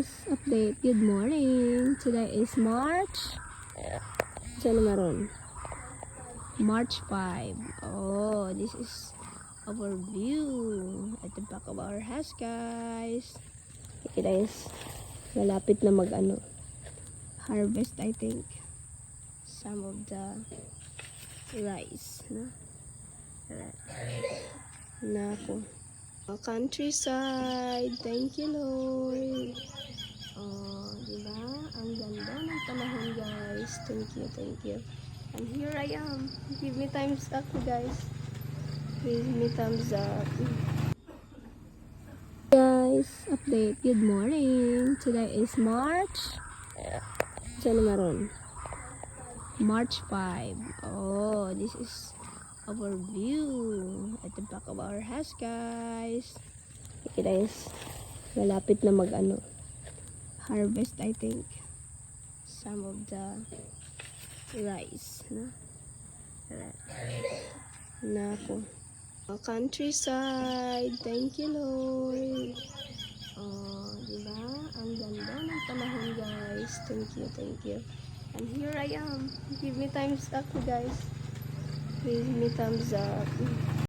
guys, update. Good morning. Today is March. Saan naman? March 5. Oh, this is our view at the back of our house, guys. Okay, guys. Malapit na harvest, I think. Some of the rice, no? Nako. Countryside. Thank you, Lord. Oh, diba? Ang ganda ng panahon, guys. Thank you, thank you. And here I am. Give me thumbs up, guys. Give me thumbs up. Guys, update. Good morning. Today is March. Saan naman? March 5. Oh, this is our view at the back of our house, guys. Okay, guys. Malapit na harvest, I think. Some of the rice, no? Nako. Countryside. Thank you, Lord. Oh, diba? Ang ganda ng panahon, guys. Thank you, thank you. And here I am. Give me thumbs up, guys. Give me thumbs up.